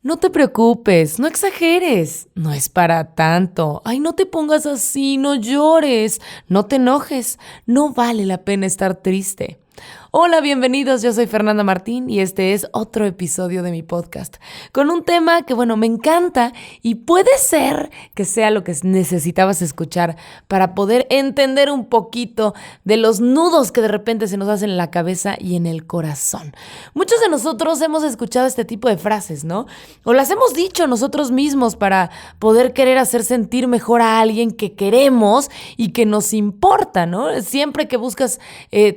No te preocupes, no exageres, no es para tanto. Ay, no te pongas así, no llores, no te enojes, no vale la pena estar triste. Hola, bienvenidos, yo soy Fernanda Martín y este es otro episodio de mi podcast con un tema que, me encanta y puede ser que sea lo que necesitabas escuchar para poder entender un poquito de los nudos que de repente se nos hacen en la cabeza y en el corazón. Muchos de nosotros hemos escuchado este tipo de frases, ¿no? O las hemos dicho nosotros mismos para poder querer hacer sentir mejor a alguien que queremos y que nos importa, ¿no? Siempre que buscas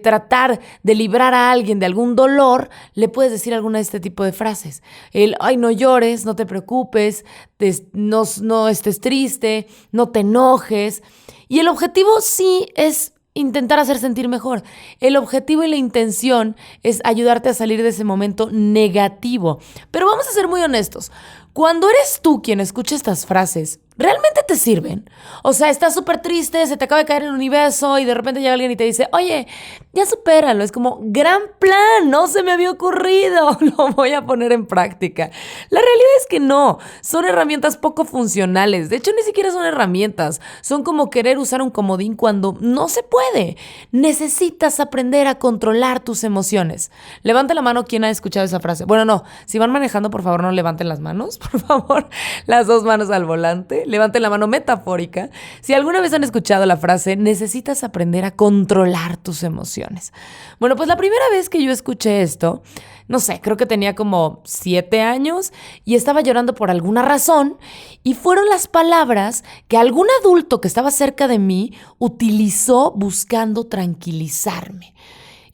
tratar de librar a alguien de algún dolor, le puedes decir alguna de este tipo de frases. Ay, no llores, no te preocupes, no estés triste, no te enojes. Y el objetivo sí es intentar hacer sentir mejor. El objetivo y la intención es ayudarte a salir de ese momento negativo. Pero vamos a ser muy honestos. Cuando eres tú quien escucha estas frases, ¿realmente te sirven? O sea, estás súper triste, se te acaba de caer el universo y de repente llega alguien y te dice, oye, ya supéralo. Es como, gran plan, no se me había ocurrido, lo voy a poner en práctica. La realidad es que no, son herramientas poco funcionales. De hecho, ni siquiera son herramientas, son como querer usar un comodín cuando no se puede. Necesitas aprender a controlar tus emociones. Levanta la mano quien ha escuchado esa frase. Bueno, no, si van manejando, por favor, no levanten las manos, por favor, las dos manos al volante. Levanten la mano metafórica. Si alguna vez han escuchado la frase, necesitas aprender a controlar tus emociones. Bueno, pues la primera vez que yo escuché esto, no sé, creo que tenía como 7 años y estaba llorando por alguna razón y fueron las palabras que algún adulto que estaba cerca de mí utilizó buscando tranquilizarme.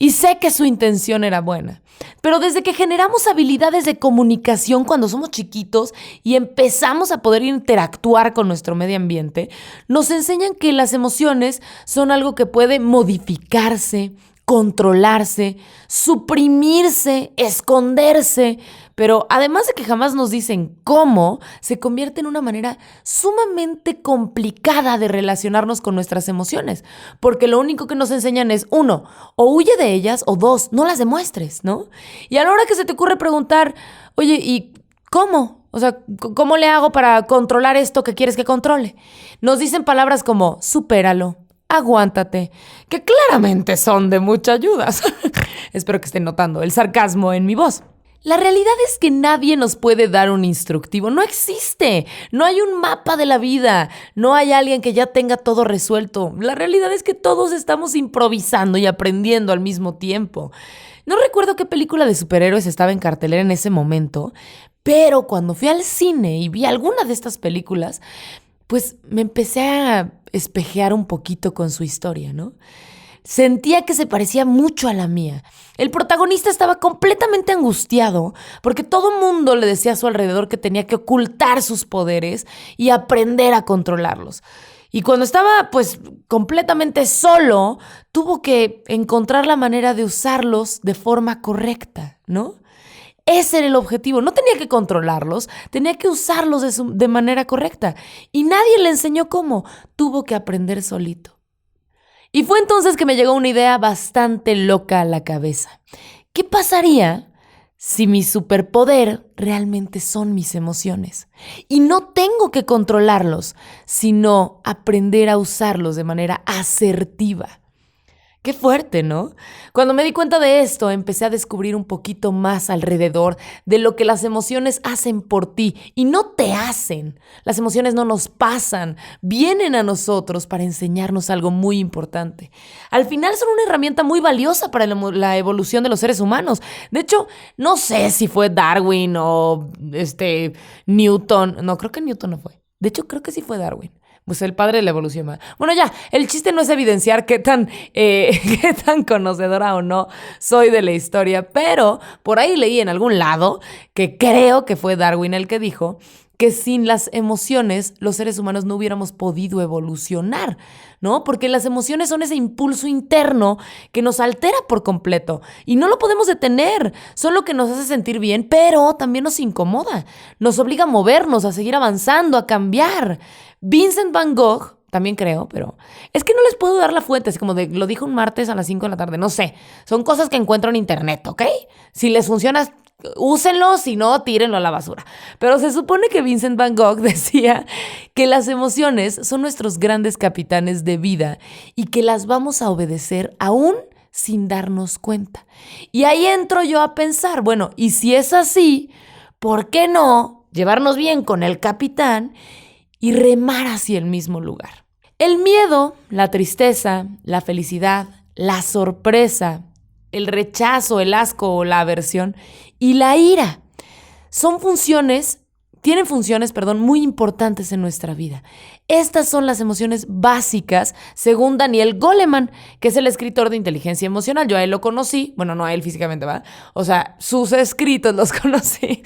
Y sé que su intención era buena, pero desde que generamos habilidades de comunicación cuando somos chiquitos y empezamos a poder interactuar con nuestro medio ambiente, nos enseñan que las emociones son algo que puede modificarse, controlarse, suprimirse, esconderse, pero además de que jamás nos dicen cómo, se convierte en una manera sumamente complicada de relacionarnos con nuestras emociones, porque lo único que nos enseñan es, uno, o huye de ellas, o dos, no las demuestres, ¿no? Y a la hora que se te ocurre preguntar, oye, ¿y cómo? O sea, ¿cómo le hago para controlar esto que quieres que controle? Nos dicen palabras como, supéralo, aguántate, que claramente son de mucha ayuda. Espero que estén notando el sarcasmo en mi voz. La realidad es que nadie nos puede dar un instructivo, no existe, no hay un mapa de la vida, no hay alguien que ya tenga todo resuelto. La realidad es que todos estamos improvisando y aprendiendo al mismo tiempo. No recuerdo qué película de superhéroes estaba en cartelera en ese momento, pero cuando fui al cine y vi alguna de estas películas, pues me empecé a espejear un poquito con su historia, ¿no? Sentía que se parecía mucho a la mía. El protagonista estaba completamente angustiado porque todo mundo le decía a su alrededor que tenía que ocultar sus poderes y aprender a controlarlos. Y cuando estaba, completamente solo, tuvo que encontrar la manera de usarlos de forma correcta, ¿no? Ese era el objetivo. No tenía que controlarlos, tenía que usarlos de manera correcta. Y nadie le enseñó cómo. Tuvo que aprender solito. Y fue entonces que me llegó una idea bastante loca a la cabeza. ¿Qué pasaría si mi superpoder realmente son mis emociones? Y no tengo que controlarlos, sino aprender a usarlos de manera asertiva. Qué fuerte, ¿no? Cuando me di cuenta de esto, empecé a descubrir un poquito más alrededor de lo que las emociones hacen por ti y no te hacen. Las emociones no nos pasan, vienen a nosotros para enseñarnos algo muy importante. Al final son una herramienta muy valiosa para la evolución de los seres humanos. De hecho, no sé si fue Darwin o Newton. No, creo que Newton no fue. De hecho, creo que sí fue Darwin. Pues el padre de la evolución. Bueno, ya, el chiste no es evidenciar qué tan conocedora o no soy de la historia, pero por ahí leí en algún lado que creo que fue Darwin el que dijo que sin las emociones los seres humanos no hubiéramos podido evolucionar, ¿no? Porque las emociones son ese impulso interno que nos altera por completo y no lo podemos detener. Son lo que nos hace sentir bien, pero también nos incomoda. Nos obliga a movernos, a seguir avanzando, a cambiar. Vincent Van Gogh, también creo, pero es que no les puedo dar la fuente, así como lo dijo un martes a las 5 de la tarde, no sé. Son cosas que encuentro en internet, ¿ok? Si les funciona, úsenlo, si no, tírenlo a la basura. Pero se supone que Vincent Van Gogh decía que las emociones son nuestros grandes capitanes de vida y que las vamos a obedecer aún sin darnos cuenta. Y ahí entro yo a pensar, bueno, y si es así, ¿por qué no llevarnos bien con el capitán y remar hacia el mismo lugar? El miedo, la tristeza, la felicidad, la sorpresa, el rechazo, el asco o la aversión y la ira tienen funciones, muy importantes en nuestra vida. Estas son las emociones básicas, según Daniel Goleman, que es el escritor de inteligencia emocional. Yo a él lo conocí, bueno, no a él físicamente, ¿va? O sea, sus escritos los conocí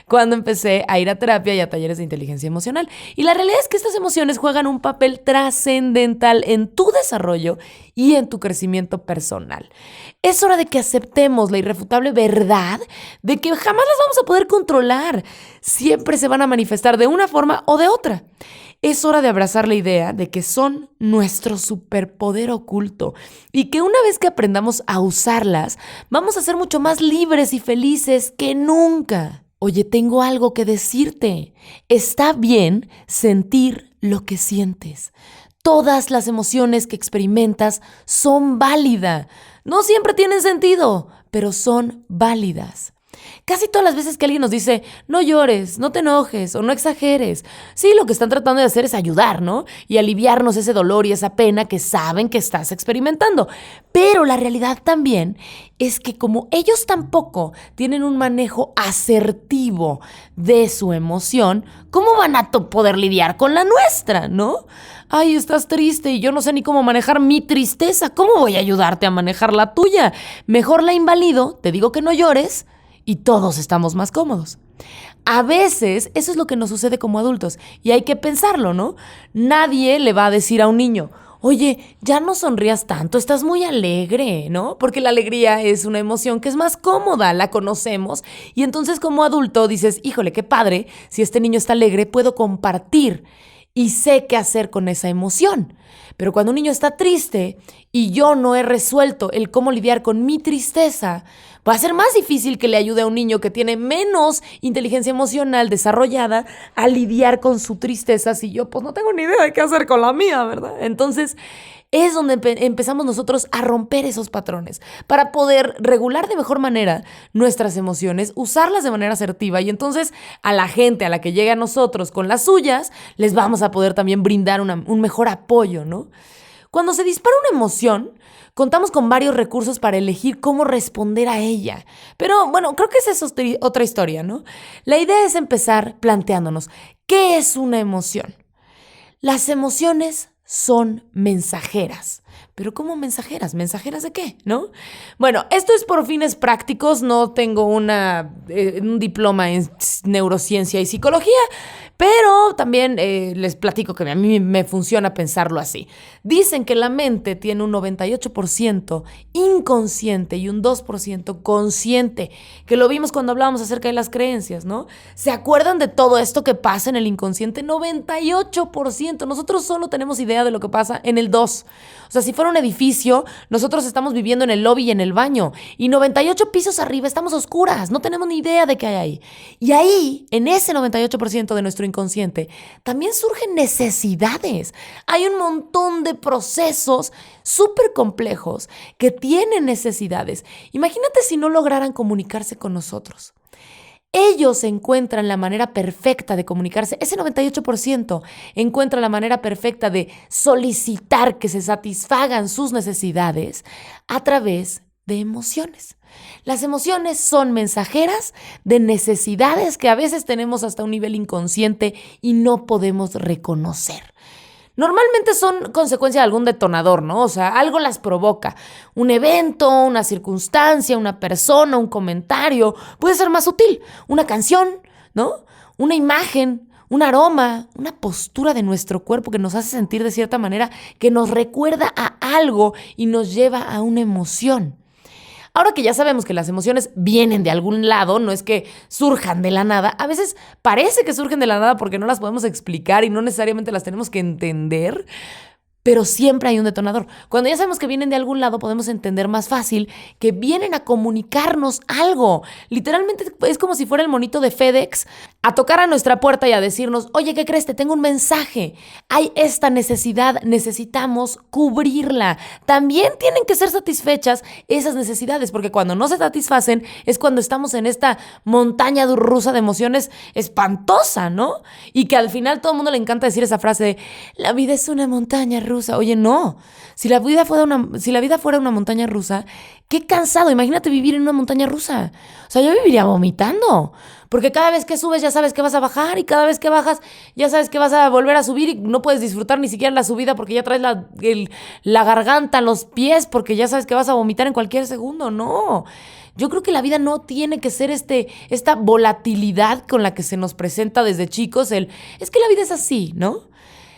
cuando empecé a ir a terapia y a talleres de inteligencia emocional. Y la realidad es que estas emociones juegan un papel trascendental en tu desarrollo y en tu crecimiento personal. Es hora de que aceptemos la irrefutable verdad de que jamás las vamos a poder controlar. Siempre se van a manifestar de una forma o de otra. Es hora de abrazar la idea de que son nuestro superpoder oculto y que una vez que aprendamos a usarlas, vamos a ser mucho más libres y felices que nunca. Oye, tengo algo que decirte. Está bien sentir lo que sientes. Todas las emociones que experimentas son válidas. No siempre tienen sentido, pero son válidas. Casi todas las veces que alguien nos dice, no llores, no te enojes o no exageres, sí, lo que están tratando de hacer es ayudar, ¿no? Y aliviarnos ese dolor y esa pena que saben que estás experimentando. Pero la realidad también es que como ellos tampoco tienen un manejo asertivo de su emoción, ¿cómo van a poder lidiar con la nuestra, no? Ay, estás triste y yo no sé ni cómo manejar mi tristeza. ¿Cómo voy a ayudarte a manejar la tuya? Mejor la invalido, te digo que no llores y todos estamos más cómodos. A veces eso es lo que nos sucede como adultos y hay que pensarlo, ¿no? Nadie le va a decir a un niño, oye, ya no sonrías tanto, estás muy alegre, ¿no? Porque la alegría es una emoción que es más cómoda, la conocemos y entonces como adulto dices, híjole, qué padre, si este niño está alegre, puedo compartir y sé qué hacer con esa emoción. Pero cuando un niño está triste y yo no he resuelto el cómo lidiar con mi tristeza, va a ser más difícil que le ayude a un niño que tiene menos inteligencia emocional desarrollada a lidiar con su tristeza si yo pues no tengo ni idea de qué hacer con la mía, ¿verdad? Entonces es donde empezamos nosotros a romper esos patrones para poder regular de mejor manera nuestras emociones, usarlas de manera asertiva y entonces a la gente a la que llegue a nosotros con las suyas, les vamos a poder también brindar un mejor apoyo, ¿no? Cuando se dispara una emoción, contamos con varios recursos para elegir cómo responder a ella. Pero bueno, creo que esa es otra historia, ¿no? La idea es empezar planteándonos, ¿qué es una emoción? Las emociones son mensajeras. ¿Pero cómo mensajeras? ¿Mensajeras de qué? ¿No? Bueno, esto es por fines prácticos. No tengo un diploma en neurociencia y psicología, pero también les platico que a mí me funciona pensarlo así. Dicen que la mente tiene un 98% inconsciente y un 2% consciente, que lo vimos cuando hablábamos acerca de las creencias, ¿no? ¿Se acuerdan de todo esto que pasa en el inconsciente? 98%. Nosotros solo tenemos idea de lo que pasa en el 2%. O sea, si fuera un edificio, nosotros estamos viviendo en el lobby y en el baño. Y 98 pisos arriba estamos a oscuras. No tenemos ni idea de qué hay ahí. Y ahí, en ese 98% de nuestro inconsciente, también surgen necesidades. Hay un montón de procesos súper complejos que tienen necesidades. Imagínate si no lograran comunicarse con nosotros. Ellos encuentran la manera perfecta de comunicarse. Ese 98% encuentra la manera perfecta de solicitar que se satisfagan sus necesidades a través de emociones. Las emociones son mensajeras de necesidades que a veces tenemos hasta un nivel inconsciente y no podemos reconocer. Normalmente son consecuencia de algún detonador, ¿no? O sea, algo las provoca. Un evento, una circunstancia, una persona, un comentario. Puede ser más sutil. Una canción, ¿no? Una imagen, un aroma, una postura de nuestro cuerpo que nos hace sentir de cierta manera, que nos recuerda a algo y nos lleva a una emoción. Ahora que ya sabemos que las emociones vienen de algún lado, no es que surjan de la nada, a veces parece que surgen de la nada porque no las podemos explicar y no necesariamente las tenemos que entender, pero siempre hay un detonador. Cuando ya sabemos que vienen de algún lado, podemos entender más fácil que vienen a comunicarnos algo. Literalmente es como si fuera el monito de FedEx a tocar a nuestra puerta y a decirnos, oye, ¿qué crees? Te tengo un mensaje. Hay esta necesidad, necesitamos cubrirla. También tienen que ser satisfechas esas necesidades, porque cuando no se satisfacen es cuando estamos en esta montaña rusa de emociones espantosa, ¿no? Y que al final todo el mundo le encanta decir esa frase de, la vida es una montaña rusa. Oye, no. Si la vida fuera una montaña rusa, qué cansado. Imagínate vivir en una montaña rusa. O sea, yo viviría vomitando. Porque cada vez que subes ya sabes que vas a bajar y cada vez que bajas ya sabes que vas a volver a subir y no puedes disfrutar ni siquiera la subida porque ya traes la garganta, los pies, porque ya sabes que vas a vomitar en cualquier segundo. No. Yo creo que la vida no tiene que ser esta volatilidad con la que se nos presenta desde chicos. Es que la vida es así, ¿no?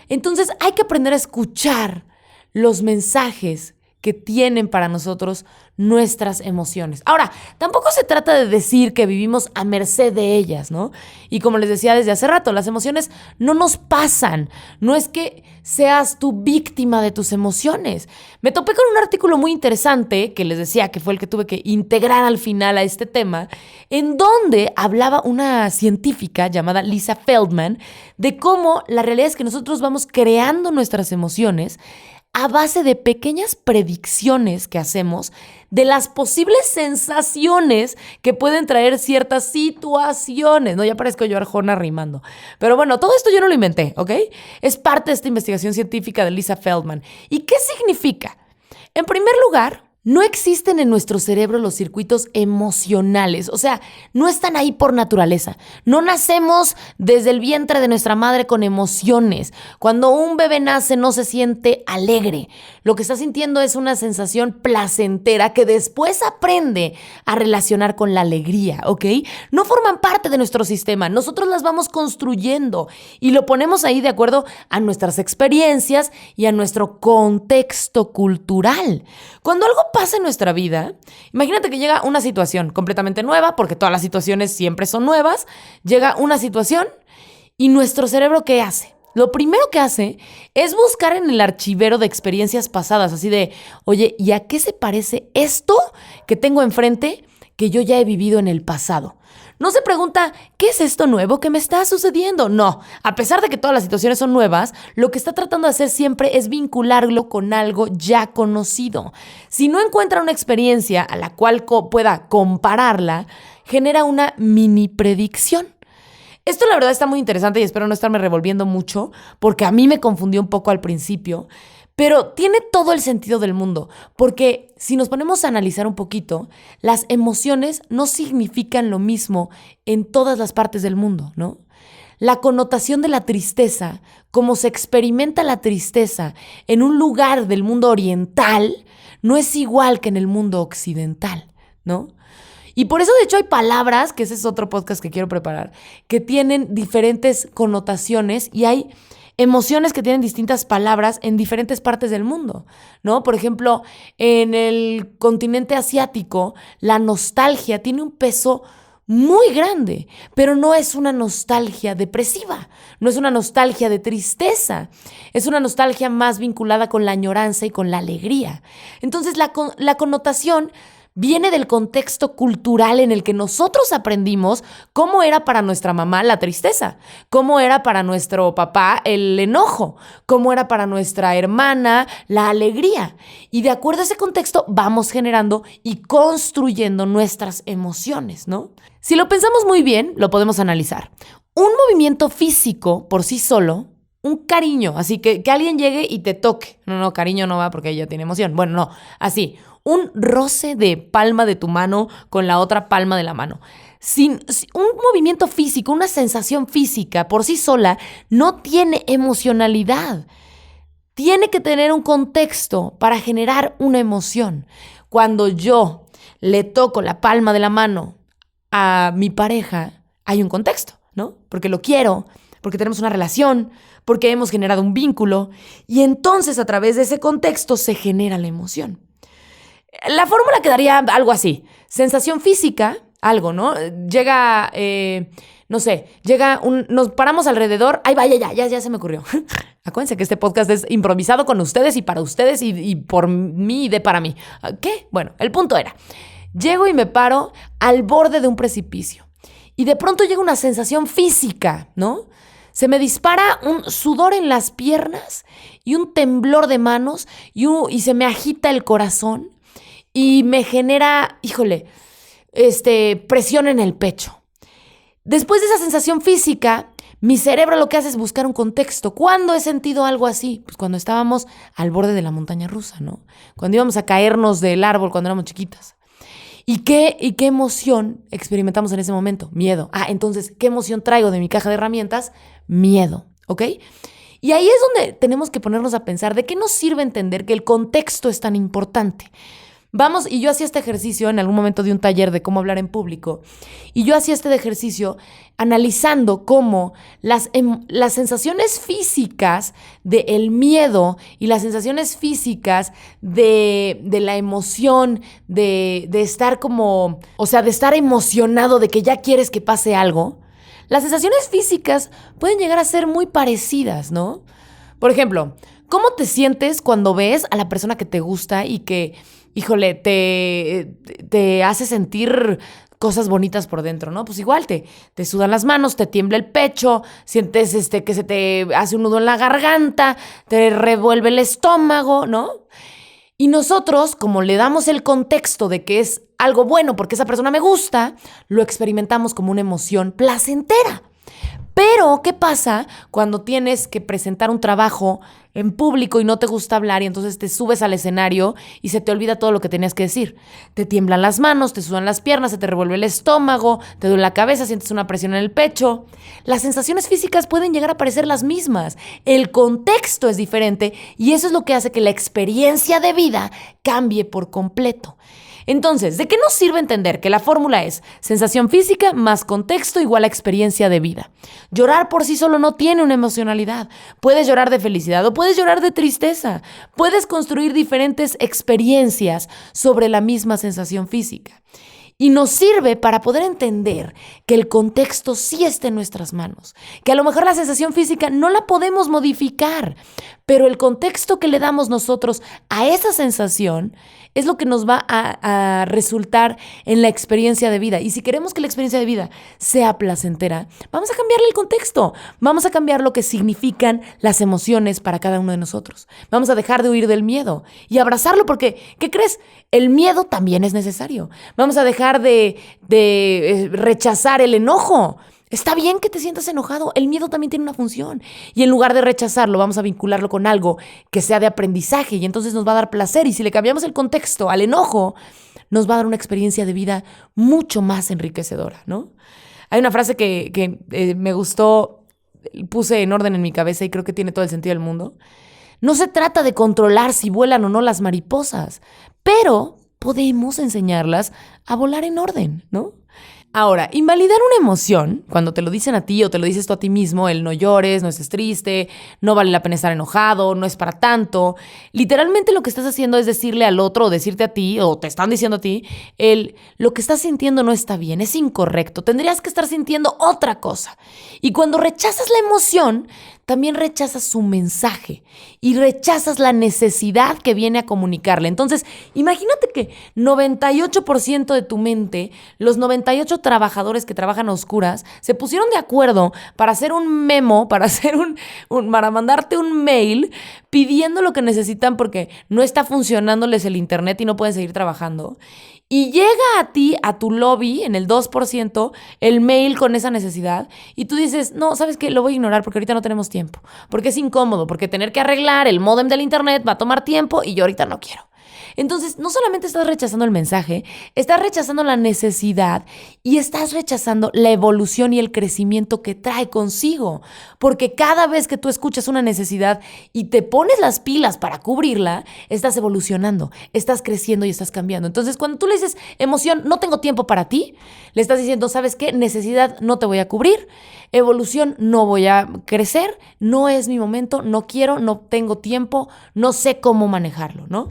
Entonces hay que aprender a escuchar los mensajes que tienen para nosotros nuestras emociones. Ahora, tampoco se trata de decir que vivimos a merced de ellas, ¿no? Y como les decía desde hace rato, las emociones no nos pasan. No es que seas tú víctima de tus emociones. Me topé con un artículo muy interesante que les decía que fue el que tuve que integrar al final a este tema, en donde hablaba una científica llamada Lisa Feldman de cómo la realidad es que nosotros vamos creando nuestras emociones a base de pequeñas predicciones que hacemos de las posibles sensaciones que pueden traer ciertas situaciones. No, ya parezco yo Arjona rimando. Pero bueno, todo esto yo no lo inventé, ¿ok? Es parte de esta investigación científica de Lisa Feldman. ¿Y qué significa? En primer lugar, no existen en nuestro cerebro los circuitos emocionales, o sea, no están ahí por naturaleza. No nacemos desde el vientre de nuestra madre con emociones. Cuando un bebé nace no se siente alegre. Lo que está sintiendo es una sensación placentera que después aprende a relacionar con la alegría, ¿ok? No forman parte de nuestro sistema, nosotros las vamos construyendo y lo ponemos ahí de acuerdo a nuestras experiencias y a nuestro contexto cultural. Cuando algo pasa en nuestra vida, imagínate que llega una situación completamente nueva, porque todas las situaciones siempre son nuevas, llega una situación y nuestro cerebro, ¿qué hace? Lo primero que hace es buscar en el archivero de experiencias pasadas, así de, oye, ¿y a qué se parece esto que tengo enfrente que yo ya he vivido en el pasado? No se pregunta, ¿qué es esto nuevo que me está sucediendo? No, a pesar de que todas las situaciones son nuevas, lo que está tratando de hacer siempre es vincularlo con algo ya conocido. Si no encuentra una experiencia a la cual pueda compararla, genera una mini predicción. Esto la verdad está muy interesante y espero no estarme revolviendo mucho, porque a mí me confundió un poco al principio. Pero tiene todo el sentido del mundo, porque si nos ponemos a analizar un poquito, las emociones no significan lo mismo en todas las partes del mundo, ¿no? La connotación de la tristeza, como se experimenta la tristeza en un lugar del mundo oriental, no es igual que en el mundo occidental, ¿no? Y por eso, de hecho, hay palabras, que ese es otro podcast que quiero preparar, que tienen diferentes connotaciones y hay emociones que tienen distintas palabras en diferentes partes del mundo, ¿no? Por ejemplo, en el continente asiático, la nostalgia tiene un peso muy grande, pero no es una nostalgia depresiva, no es una nostalgia de tristeza, es una nostalgia más vinculada con la añoranza y con la alegría. Entonces, la connotación viene del contexto cultural en el que nosotros aprendimos cómo era para nuestra mamá la tristeza, cómo era para nuestro papá el enojo, cómo era para nuestra hermana la alegría. Y de acuerdo a ese contexto vamos generando y construyendo nuestras emociones, ¿no? Si lo pensamos muy bien, lo podemos analizar. Un movimiento físico por sí solo, un cariño, así que alguien llegue y te toque. No, cariño no va porque ella tiene emoción. Bueno, no, así. Un roce de palma de tu mano con la otra palma de la mano. Sin un movimiento físico, una sensación física por sí sola no tiene emocionalidad. Tiene que tener un contexto para generar una emoción. Cuando yo le toco la palma de la mano a mi pareja, hay un contexto, ¿no? Porque lo quiero, porque tenemos una relación, porque hemos generado un vínculo y entonces a través de ese contexto se genera la emoción. La fórmula quedaría algo así. Sensación física, algo, ¿no? Llega, no sé, nos paramos alrededor. Ay, vaya, ya se me ocurrió. Acuérdense que este podcast es improvisado con ustedes y para ustedes y por mí y para mí. ¿Qué? Bueno, el punto era, llego y me paro al borde de un precipicio y de pronto llega una sensación física, ¿no? Se me dispara un sudor en las piernas y un temblor de manos y se me agita el corazón y me genera, presión en el pecho. Después de esa sensación física, mi cerebro lo que hace es buscar un contexto. ¿Cuándo he sentido algo así? Pues cuando estábamos al borde de la montaña rusa, ¿no? Cuando íbamos a caernos del árbol cuando éramos chiquitas. ¿Y qué emoción experimentamos en ese momento? Miedo. Entonces, ¿qué emoción traigo de mi caja de herramientas? Miedo, ¿ok? Y ahí es donde tenemos que ponernos a pensar de qué nos sirve entender que el contexto es tan importante. Y yo hacía este ejercicio en algún momento de un taller de cómo hablar en público, y yo hacía este ejercicio analizando cómo las sensaciones físicas del miedo y las sensaciones físicas de la emoción, de estar de estar emocionado de que ya quieres que pase algo, las sensaciones físicas pueden llegar a ser muy parecidas, ¿no? Por ejemplo, ¿cómo te sientes cuando ves a la persona que te gusta y que te hace sentir cosas bonitas por dentro, ¿no? Pues igual te sudan las manos, te tiembla el pecho, sientes que se te hace un nudo en la garganta, te revuelve el estómago, ¿no? Y nosotros, como le damos el contexto de que es algo bueno porque esa persona me gusta, lo experimentamos como una emoción placentera. Pero, ¿qué pasa cuando tienes que presentar un trabajo en público y no te gusta hablar y entonces te subes al escenario y se te olvida todo lo que tenías que decir? Te tiemblan las manos, te sudan las piernas, se te revuelve el estómago, te duele la cabeza, sientes una presión en el pecho. Las sensaciones físicas pueden llegar a parecer las mismas. El contexto es diferente y eso es lo que hace que la experiencia de vida cambie por completo. Entonces, ¿de qué nos sirve entender que la fórmula es sensación física más contexto igual a experiencia de vida? Llorar por sí solo no tiene una emocionalidad. Puedes llorar de felicidad o puedes llorar de tristeza. Puedes construir diferentes experiencias sobre la misma sensación física. Y nos sirve para poder entender que el contexto sí está en nuestras manos, que a lo mejor la sensación física no la podemos modificar, pero el contexto que le damos nosotros a esa sensación es lo que nos va a resultar en la experiencia de vida. Y si queremos que la experiencia de vida sea placentera, vamos a cambiarle el contexto, vamos a cambiar lo que significan las emociones para cada uno de nosotros. Vamos a dejar de huir del miedo y abrazarlo porque, ¿qué crees? El miedo también es necesario. Vamos a dejar de rechazar el enojo. Está bien que te sientas enojado, el miedo también tiene una función. Y en lugar de rechazarlo, vamos a vincularlo con algo que sea de aprendizaje y entonces nos va a dar placer. Y si le cambiamos el contexto al enojo, nos va a dar una experiencia de vida mucho más enriquecedora, ¿no? Hay una frase que me gustó, puse en orden en mi cabeza y creo que tiene todo el sentido del mundo. No se trata de controlar si vuelan o no las mariposas, pero podemos enseñarlas a volar en orden, ¿no? Ahora, invalidar una emoción, cuando te lo dicen a ti o te lo dices tú a ti mismo, el no llores, no estés triste, no vale la pena estar enojado, no es para tanto, literalmente lo que estás haciendo es decirle al otro o decirte a ti, o te están diciendo a ti, lo que estás sintiendo no está bien, es incorrecto, tendrías que estar sintiendo otra cosa. Y cuando rechazas la emoción, también rechazas su mensaje y rechazas la necesidad que viene a comunicarle. Entonces, imagínate que 98% de tu mente, los 98 trabajadores que trabajan a oscuras, se pusieron de acuerdo para hacer un memo, para mandarte un mail pidiendo lo que necesitan porque no está funcionándoles el internet y no pueden seguir trabajando. Y llega a ti, a tu lobby, en el 2%, el mail con esa necesidad. Y tú dices, no, ¿sabes qué? Lo voy a ignorar porque ahorita no tenemos tiempo. Porque es incómodo, porque tener que arreglar el módem del internet va a tomar tiempo y yo ahorita no quiero. Entonces, no solamente estás rechazando el mensaje, estás rechazando la necesidad y estás rechazando la evolución y el crecimiento que trae consigo. Porque cada vez que tú escuchas una necesidad y te pones las pilas para cubrirla, estás evolucionando, estás creciendo y estás cambiando. Entonces, cuando tú le dices, emoción, no tengo tiempo para ti, le estás diciendo, ¿sabes qué? Necesidad, no te voy a cubrir. evolución, no voy a crecer, no es mi momento, no quiero, no tengo tiempo, no sé cómo manejarlo, ¿no?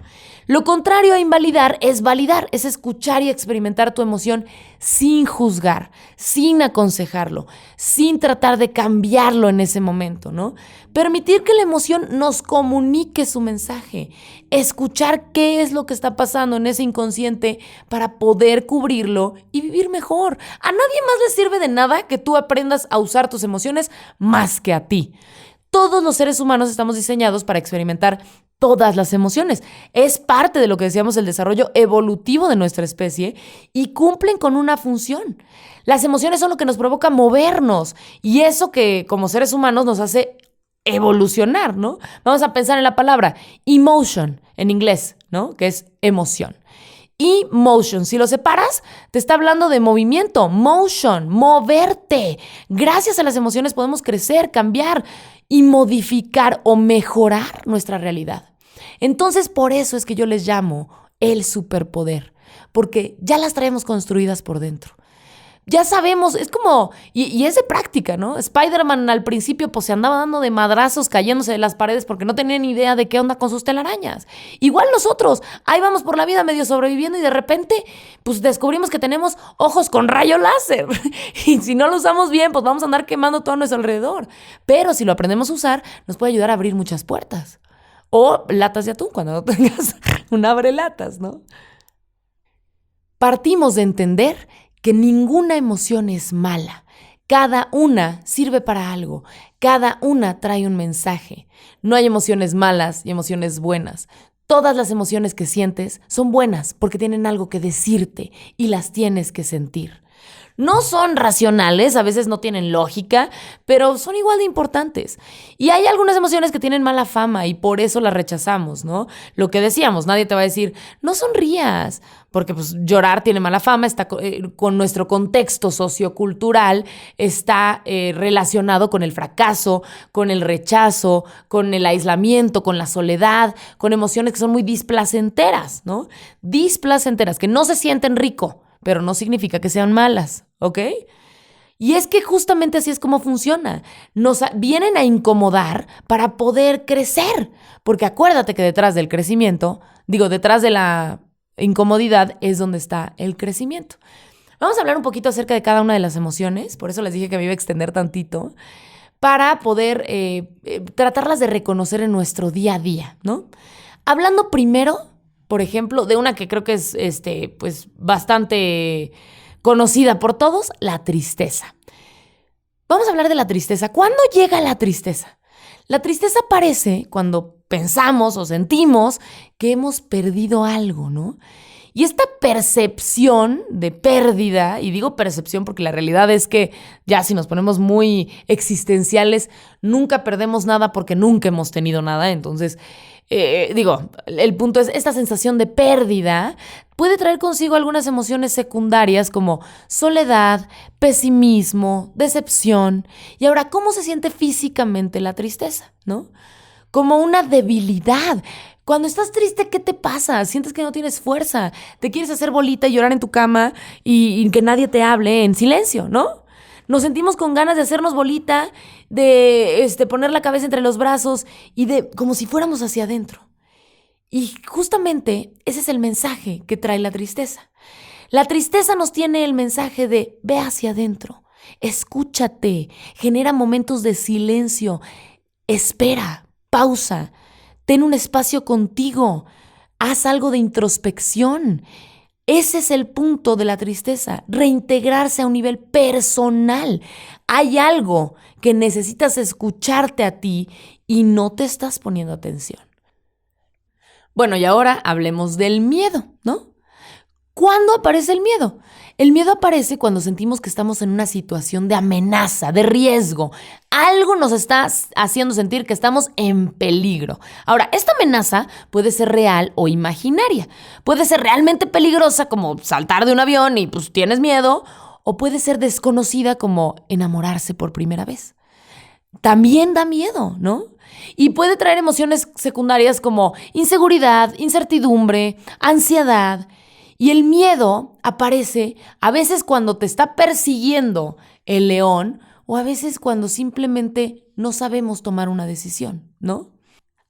Lo contrario a invalidar, es escuchar y experimentar tu emoción sin juzgar, sin aconsejarlo, sin tratar de cambiarlo en ese momento, ¿no? Permitir que la emoción nos comunique su mensaje, escuchar qué es lo que está pasando en ese inconsciente para poder cubrirlo y vivir mejor. A nadie más le sirve de nada que tú aprendas a usar tus emociones más que a ti. Todos los seres humanos estamos diseñados para experimentar todas las emociones. Es parte de lo que decíamos el desarrollo evolutivo de nuestra especie y cumplen con una función. Las emociones son lo que nos provoca movernos y eso que como seres humanos nos hace evolucionar, ¿no? Vamos a pensar en la palabra emotion en inglés, ¿no? Que es emoción. Emotion, si lo separas, te está hablando de movimiento, motion, moverte. Gracias a las emociones podemos crecer, cambiar y modificar o mejorar nuestra realidad. Entonces, por eso es que yo les llamo el superpoder, porque ya las traemos construidas por dentro. Ya sabemos, es como, y es de práctica, ¿no? Spider-Man al principio pues se andaba dando de madrazos, cayéndose de las paredes porque no tenía ni idea de qué onda con sus telarañas. Igual nosotros, ahí vamos por la vida medio sobreviviendo y de repente pues descubrimos que tenemos ojos con rayo láser. Y si no lo usamos bien, pues vamos a andar quemando todo a nuestro alrededor. Pero si lo aprendemos a usar, nos puede ayudar a abrir muchas puertas. O latas de atún cuando no tengas un abrelatas, ¿no? Partimos de entender que ninguna emoción es mala. Cada una sirve para algo. Cada una trae un mensaje. No hay emociones malas y emociones buenas. Todas las emociones que sientes son buenas porque tienen algo que decirte y las tienes que sentir. No son racionales, a veces no tienen lógica, pero son igual de importantes. Y hay algunas emociones que tienen mala fama y por eso las rechazamos, ¿no? Lo que decíamos, nadie te va a decir, no sonrías, porque pues llorar tiene mala fama, está con nuestro contexto sociocultural, está relacionado con el fracaso, con el rechazo, con el aislamiento, con la soledad, con emociones que son muy displacenteras, ¿no? Displacenteras, que no se sienten rico, pero no significa que sean malas, ¿ok? Y es que justamente así es como funciona. Nos vienen a incomodar para poder crecer, porque acuérdate que detrás del crecimiento, detrás de la incomodidad es donde está el crecimiento. Vamos a hablar un poquito acerca de cada una de las emociones, por eso les dije que me iba a extender tantito, para poder tratarlas de reconocer en nuestro día a día, ¿no? Hablando primero, por ejemplo, de una que creo que es pues bastante conocida por todos, la tristeza. Vamos a hablar de la tristeza. ¿Cuándo llega la tristeza? La tristeza aparece cuando pensamos o sentimos que hemos perdido algo, ¿no? Y esta percepción de pérdida, y digo percepción porque la realidad es que ya si nos ponemos muy existenciales, nunca perdemos nada porque nunca hemos tenido nada. Entonces, el punto es, esta sensación de pérdida puede traer consigo algunas emociones secundarias como soledad, pesimismo, decepción. Y ahora, ¿cómo se siente físicamente la tristeza, no? Como una debilidad. Cuando estás triste, ¿qué te pasa? Sientes que no tienes fuerza, te quieres hacer bolita y llorar en tu cama y que nadie te hable en silencio, ¿no? Nos sentimos con ganas de hacernos bolita, de poner la cabeza entre los brazos y de como si fuéramos hacia adentro. Y justamente ese es el mensaje que trae la tristeza. La tristeza nos tiene el mensaje de ve hacia adentro, escúchate, genera momentos de silencio, espera, pausa, ten un espacio contigo, haz algo de introspección. Ese es el punto de la tristeza, reintegrarse a un nivel personal. Hay algo que necesitas escucharte a ti y no te estás poniendo atención. Bueno, y ahora hablemos del miedo, ¿no? ¿Cuándo aparece el miedo? El miedo aparece cuando sentimos que estamos en una situación de amenaza, de riesgo. Algo nos está haciendo sentir que estamos en peligro. Ahora, esta amenaza puede ser real o imaginaria. Puede ser realmente peligrosa, como saltar de un avión y pues tienes miedo, o puede ser desconocida, como enamorarse por primera vez. También da miedo, ¿no? Y puede traer emociones secundarias como inseguridad, incertidumbre, ansiedad. Y el miedo aparece a veces cuando te está persiguiendo el león o a veces cuando simplemente no sabemos tomar una decisión, ¿no?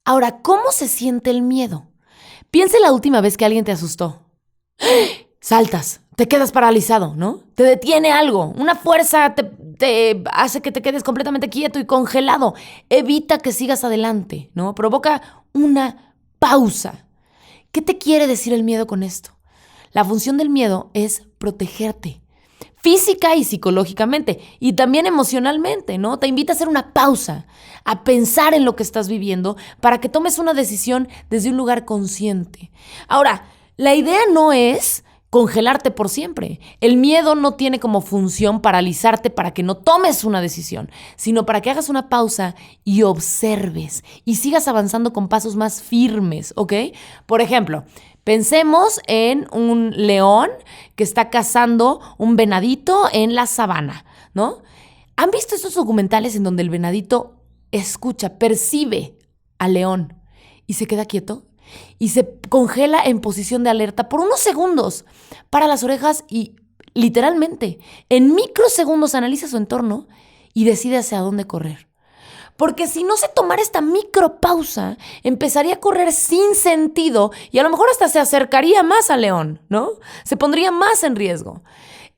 Ahora, ¿cómo se siente el miedo? Piensa en la última vez que alguien te asustó. Saltas, te quedas paralizado, ¿no? Te detiene algo, una fuerza te hace que te quedes completamente quieto y congelado. Evita que sigas adelante, ¿no? Provoca una pausa. ¿Qué te quiere decir el miedo con esto? La función del miedo es protegerte, física y psicológicamente, y también emocionalmente, ¿no? Te invita a hacer una pausa, a pensar en lo que estás viviendo para que tomes una decisión desde un lugar consciente. Ahora, la idea no es congelarte por siempre. El miedo no tiene como función paralizarte para que no tomes una decisión, sino para que hagas una pausa y observes y sigas avanzando con pasos más firmes, ¿ok? Por ejemplo, pensemos en un león que está cazando un venadito en la sabana, ¿no? ¿Han visto estos documentales en donde el venadito escucha, percibe al león y se queda quieto? Y se congela en posición de alerta por unos segundos, para las orejas y literalmente en microsegundos analiza su entorno y decide hacia dónde correr. Porque si no se tomara esta micropausa, empezaría a correr sin sentido y a lo mejor hasta se acercaría más al león, ¿no? Se pondría más en riesgo.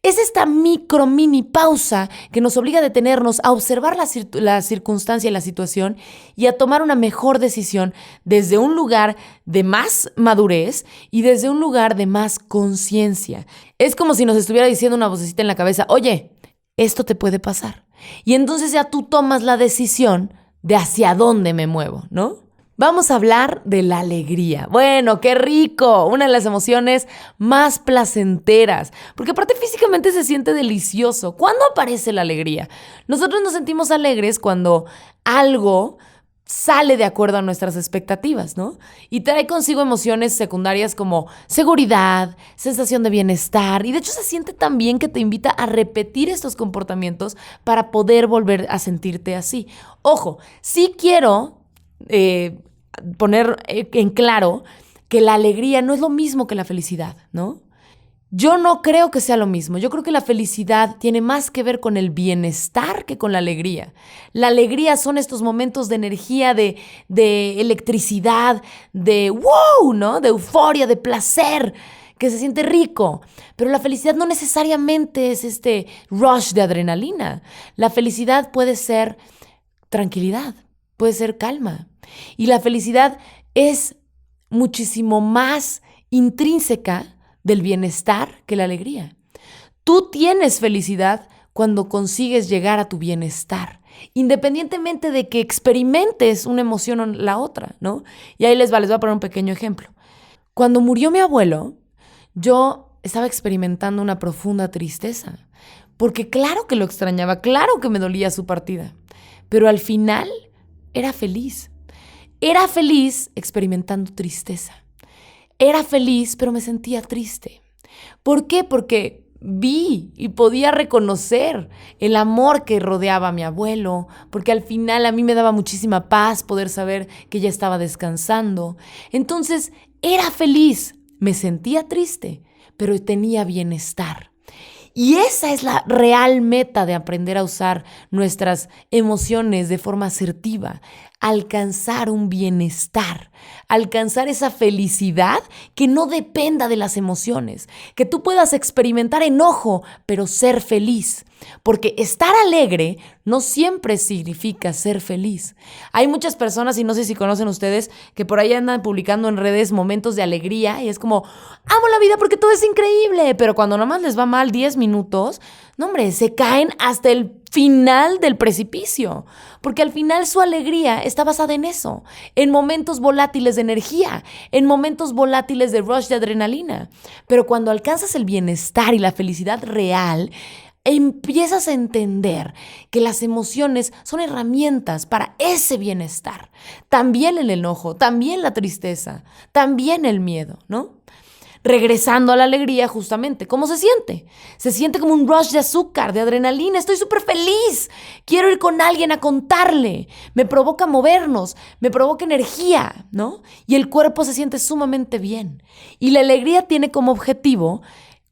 Es esta mini pausa que nos obliga a detenernos, a observar la circunstancia y la situación y a tomar una mejor decisión desde un lugar de más madurez y desde un lugar de más conciencia. Es como si nos estuviera diciendo una vocecita en la cabeza, oye, esto te puede pasar. Y entonces ya tú tomas la decisión de hacia dónde me muevo, ¿no? Vamos a hablar de la alegría. Bueno, qué rico, una de las emociones más placenteras, porque aparte físicamente se siente delicioso. ¿Cuándo aparece la alegría? Nosotros nos sentimos alegres cuando algo sale de acuerdo a nuestras expectativas, ¿no? Y trae consigo emociones secundarias como seguridad, sensación de bienestar, y de hecho se siente tan bien que te invita a repetir estos comportamientos para poder volver a sentirte así. Ojo, sí quiero poner en claro que la alegría no es lo mismo que la felicidad, ¿no? Yo no creo que sea lo mismo. Yo creo que la felicidad tiene más que ver con el bienestar que con la alegría. La alegría son estos momentos de energía, de electricidad, de wow, ¿no? De euforia, de placer, que se siente rico. Pero la felicidad no necesariamente es este rush de adrenalina. La felicidad puede ser tranquilidad, puede ser calma. Y la felicidad es muchísimo más intrínseca del bienestar que la alegría. Tú tienes felicidad cuando consigues llegar a tu bienestar, independientemente de que experimentes una emoción o la otra, ¿no? Y ahí les voy a poner un pequeño ejemplo. Cuando murió mi abuelo, yo estaba experimentando una profunda tristeza, porque claro que lo extrañaba, claro que me dolía su partida, pero al final era feliz. Era feliz experimentando tristeza. Era feliz, pero me sentía triste. ¿Por qué? Porque vi y podía reconocer el amor que rodeaba a mi abuelo, porque al final a mí me daba muchísima paz poder saber que ya estaba descansando. Entonces, era feliz, me sentía triste, pero tenía bienestar. Y esa es la real meta de aprender a usar nuestras emociones de forma asertiva, alcanzar un bienestar, alcanzar esa felicidad que no dependa de las emociones, que tú puedas experimentar enojo, pero ser feliz. Porque estar alegre no siempre significa ser feliz. Hay muchas personas, y no sé si conocen ustedes, que por ahí andan publicando en redes momentos de alegría y es como, amo la vida porque todo es increíble, pero cuando nomás les va mal 10 minutos, no hombre, se caen hasta el final del precipicio, porque al final su alegría está basada en eso, en momentos volátiles de energía, en momentos volátiles de rush de adrenalina. Pero cuando alcanzas el bienestar y la felicidad real, empiezas a entender que las emociones son herramientas para ese bienestar. También el enojo, también la tristeza, también el miedo, ¿no? Regresando a la alegría, justamente, ¿cómo se siente? Se siente como un rush de azúcar, de adrenalina. Estoy súper feliz. Quiero ir con alguien a contarle. Me provoca movernos, me provoca energía, ¿no? Y el cuerpo se siente sumamente bien. Y la alegría tiene como objetivo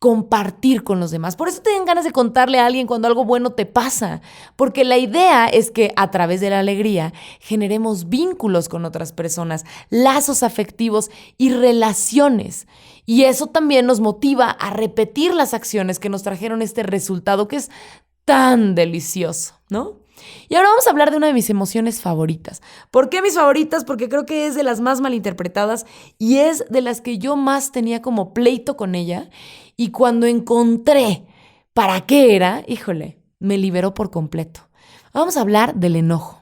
compartir con los demás. Por eso te dan ganas de contarle a alguien cuando algo bueno te pasa, porque la idea es que a través de la alegría generemos vínculos con otras personas, lazos afectivos y relaciones. Y eso también nos motiva a repetir las acciones que nos trajeron este resultado que es tan delicioso, ¿no? Y ahora vamos a hablar de una de mis emociones favoritas. ¿Por qué mis favoritas? Porque creo que es de las más malinterpretadas y es de las que yo más tenía como pleito con ella. Y cuando encontré para qué era, híjole, me liberó por completo. Vamos a hablar del enojo.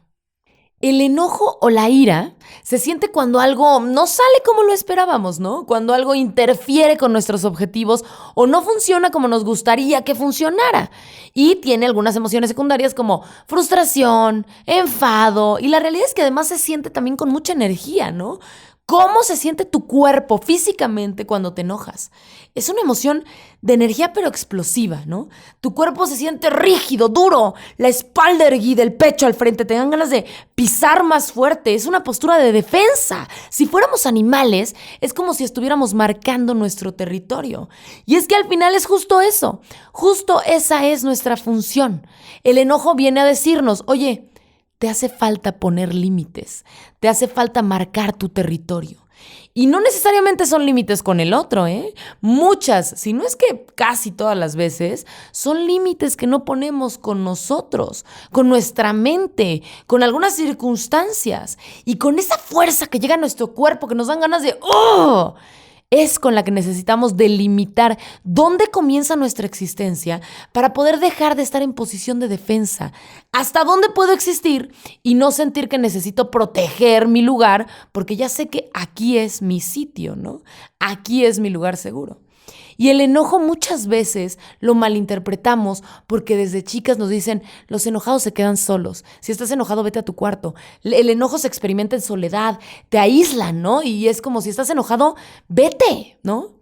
El enojo o la ira se siente cuando algo no sale como lo esperábamos, ¿no? Cuando algo interfiere con nuestros objetivos o no funciona como nos gustaría que funcionara. Y tiene algunas emociones secundarias como frustración, enfado, y la realidad es que además se siente también con mucha energía, ¿no? ¿Cómo se siente tu cuerpo físicamente cuando te enojas? Es una emoción de energía pero explosiva, ¿no? Tu cuerpo se siente rígido, duro, la espalda erguida, el pecho al frente, te dan ganas de pisar más fuerte, es una postura de defensa. Si fuéramos animales, es como si estuviéramos marcando nuestro territorio. Y es que al final es justo eso, justo esa es nuestra función. El enojo viene a decirnos, oye, te hace falta poner límites, te hace falta marcar tu territorio. Y no necesariamente son límites con el otro, ¿eh? Muchas, si no es que casi todas las veces, son límites que no ponemos con nosotros, con nuestra mente, con algunas circunstancias y con esa fuerza que llega a nuestro cuerpo, que nos dan ganas de ¡oh! Es con la que necesitamos delimitar dónde comienza nuestra existencia para poder dejar de estar en posición de defensa. Hasta dónde puedo existir y no sentir que necesito proteger mi lugar porque ya sé que aquí es mi sitio, ¿no? Aquí es mi lugar seguro. Y el enojo muchas veces lo malinterpretamos porque desde chicas nos dicen, los enojados se quedan solos. Si estás enojado, vete a tu cuarto. El enojo se experimenta en soledad, te aíslan, ¿no? Y es como si estás enojado, vete, ¿no?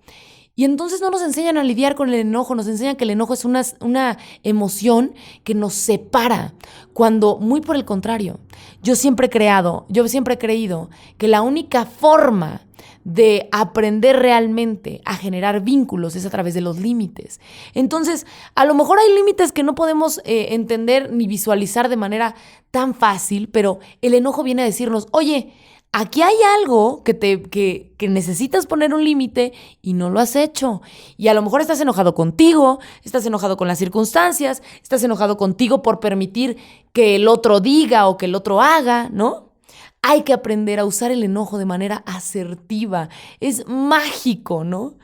Y entonces no nos enseñan a lidiar con el enojo, nos enseñan que el enojo es una emoción que nos separa, cuando muy por el contrario, yo siempre he creído que la única forma de aprender realmente a generar vínculos es a través de los límites. Entonces, a lo mejor hay límites que no podemos entender ni visualizar de manera tan fácil, pero el enojo viene a decirnos, oye, aquí hay algo que necesitas poner un límite y no lo has hecho. Y a lo mejor estás enojado contigo, estás enojado con las circunstancias, estás enojado contigo por permitir que el otro diga o que el otro haga, ¿no? Hay que aprender a usar el enojo de manera asertiva. Es mágico, ¿no?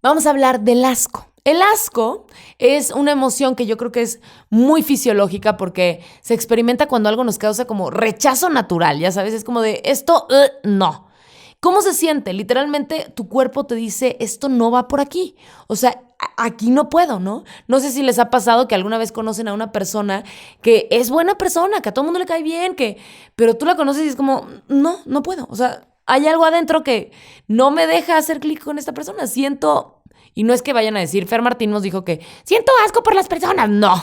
Vamos a hablar del asco. El asco es una emoción que yo creo que es muy fisiológica porque se experimenta cuando algo nos causa como rechazo natural, ya sabes, es como de esto, no. ¿Cómo se siente? Literalmente tu cuerpo te dice esto no va por aquí. O sea, aquí no puedo, ¿no? No sé si les ha pasado que alguna vez conocen a una persona que es buena persona, que a todo el mundo le cae bien, pero tú la conoces y es como, no puedo. O sea, hay algo adentro que no me deja hacer clic con esta persona. Y no es que vayan a decir, Fer Martín nos dijo que siento asco por las personas. No,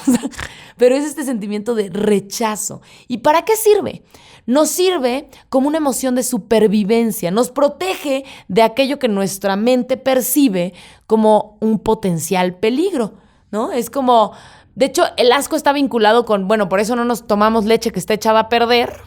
pero es este sentimiento de rechazo. ¿Y para qué sirve? Nos sirve como una emoción de supervivencia. Nos protege de aquello que nuestra mente percibe como un potencial peligro, ¿no? Es como, de hecho, el asco está vinculado con, bueno, por eso no nos tomamos leche que está echada a perder,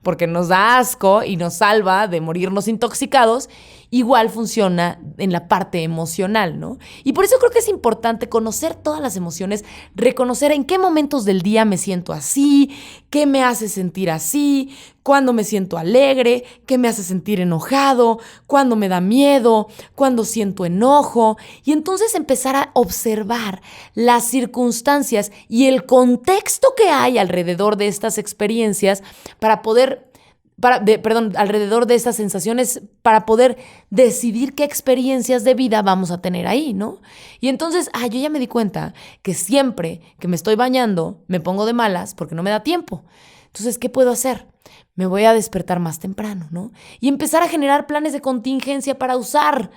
porque nos da asco y nos salva de morirnos intoxicados. Igual funciona en la parte emocional, ¿no? Y por eso creo que es importante conocer todas las emociones, reconocer en qué momentos del día me siento así, qué me hace sentir así, cuándo me siento alegre, qué me hace sentir enojado, cuándo me da miedo, cuándo siento enojo. Y entonces empezar a observar las circunstancias y el contexto que hay alrededor de estas experiencias alrededor de estas sensaciones para poder decidir qué experiencias de vida vamos a tener ahí, ¿no? Y entonces, yo ya me di cuenta que siempre que me estoy bañando me pongo de malas porque no me da tiempo. Entonces, ¿qué puedo hacer? Me voy a despertar más temprano, ¿no? Y empezar a generar planes de contingencia para usar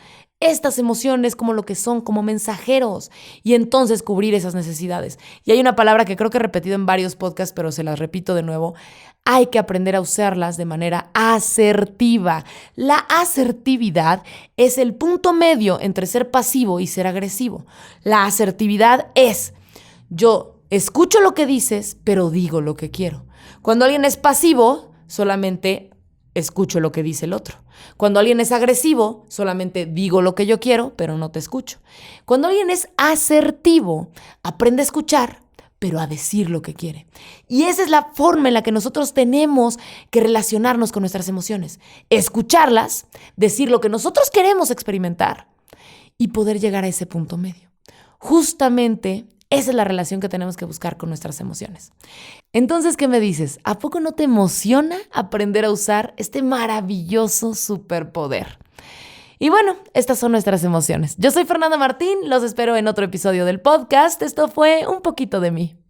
estas emociones como lo que son, como mensajeros, y entonces cubrir esas necesidades. Y hay una palabra que creo que he repetido en varios podcasts, pero se las repito de nuevo. hay que aprender a usarlas de manera asertiva. La asertividad es el punto medio entre ser pasivo y ser agresivo. La asertividad es: yo escucho lo que dices, pero digo lo que quiero. Cuando alguien es pasivo, solamente escucho lo que dice el otro. Cuando alguien es agresivo, solamente digo lo que yo quiero, pero no te escucho. Cuando alguien es asertivo, aprende a escuchar, pero a decir lo que quiere. Y esa es la forma en la que nosotros tenemos que relacionarnos con nuestras emociones. Escucharlas, decir lo que nosotros queremos experimentar y poder llegar a ese punto medio. Justamente esa es la relación que tenemos que buscar con nuestras emociones. Entonces, ¿qué me dices? ¿A poco no te emociona aprender a usar este maravilloso superpoder? Y bueno, estas son nuestras emociones. Yo soy Fernanda Martín, los espero en otro episodio del podcast. Esto fue Un poquito de mí.